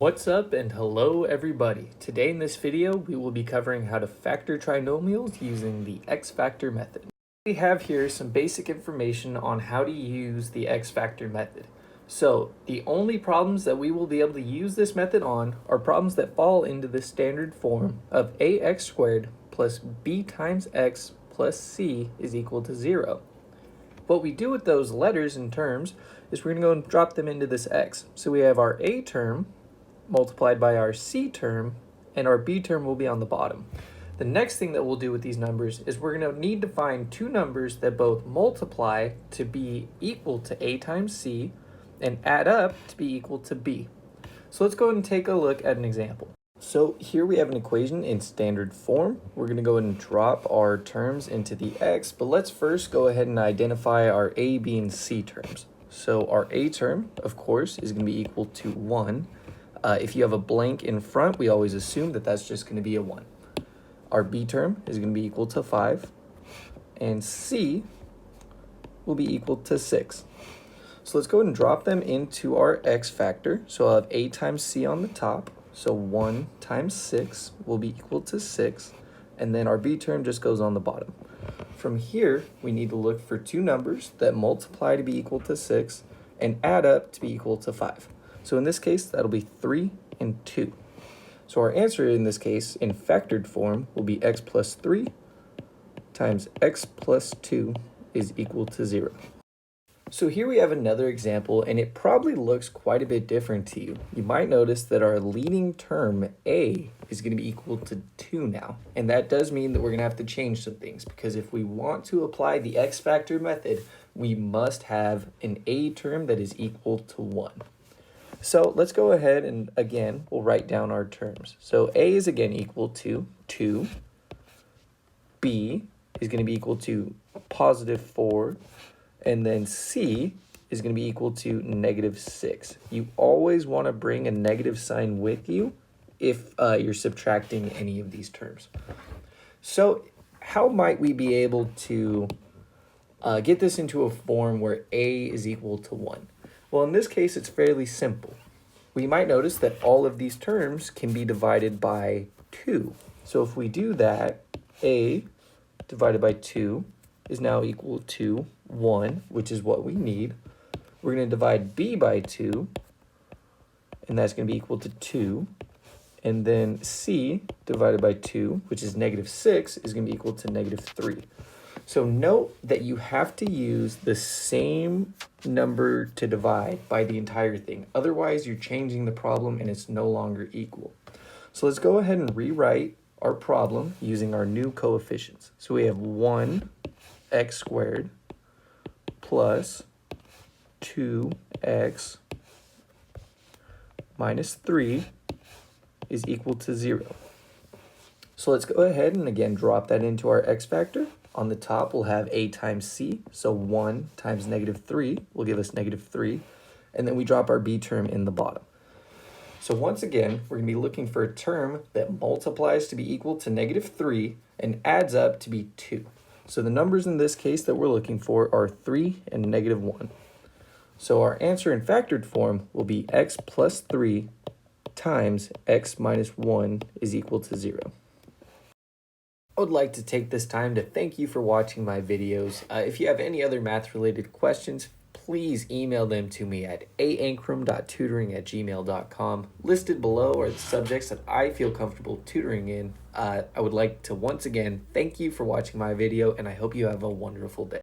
What's up and hello everybody. Today in this video we will be covering how to factor trinomials using the x-factor method. We have here some basic information on how to use the x-factor method. So the only problems that we will be able to use this method on are problems that fall into the standard form of ax squared plus b times x plus c is equal to 0. What we do with those letters and terms is we're going to go and drop them into this x. So we have our a term multiplied by our c term, and our b term will be on the bottom. The next thing that we'll do with these numbers is we're going to need to find two numbers that both multiply to be equal to a times c and add up to be equal to b. So let's go ahead and take a look at an example. So here we have an equation in standard form. We're going to go ahead and drop our terms into the x, but let's first go ahead and identify our a, b, and c terms. So our a term, of course, is going to be equal to 1. If you have a blank in front, we always assume that that's just going to be a 1. Our b term is going to be equal to 5, and c will be equal to 6. So let's go ahead and drop them into our x factor. So I'll have a times c on the top, so 1 times 6 will be equal to 6, and then our b term just goes on the bottom. From here, we need to look for two numbers that multiply to be equal to 6 and add up to be equal to 5. So in this case, that'll be 3 and 2. So our answer in this case, in factored form, will be x plus 3 times x plus 2 is equal to 0. So here we have another example, and it probably looks quite a bit different to you. You might notice that our leading term, a, is going to be equal to 2 now. And that does mean that we're going to have to change some things, because if we want to apply the x-factor method, we must have an a term that is equal to 1. So let's go ahead and, again, we'll write down our terms. So a is, again, equal to 2. B is going to be equal to positive 4. And then c is going to be equal to negative 6. You always want to bring a negative sign with you if you're subtracting any of these terms. So how might we be able to get this into a form where a is equal to 1? Well, in this case, it's fairly simple. We might notice that all of these terms can be divided by 2. So if we do that, a divided by 2 is now equal to 1, which is what we need. We're going to divide b by 2, and that's going to be equal to 2. And then c divided by 2, which is negative 6, is going to be equal to negative 3. So note that you have to use the same number to divide by the entire thing. Otherwise, you're changing the problem and it's no longer equal. So let's go ahead and rewrite our problem using our new coefficients. So we have 1x squared plus 2x minus 3 is equal to 0. So let's go ahead and again drop that into our x factor. On the top, we'll have a times c, so 1 times negative 3 will give us negative 3, and then we drop our b term in the bottom. So once again, we're going to be looking for a term that multiplies to be equal to negative 3 and adds up to be 2. So the numbers in this case that we're looking for are 3 and negative 1. So our answer in factored form will be x plus 3 times x minus 1 is equal to 0. I would like to take this time to thank you for watching my videos. If you have any other math-related questions, please email them to me at aankrum.tutoring@gmail.com. Listed below are the subjects that I feel comfortable tutoring in. I would like to once again thank you for watching my video, and I hope you have a wonderful day.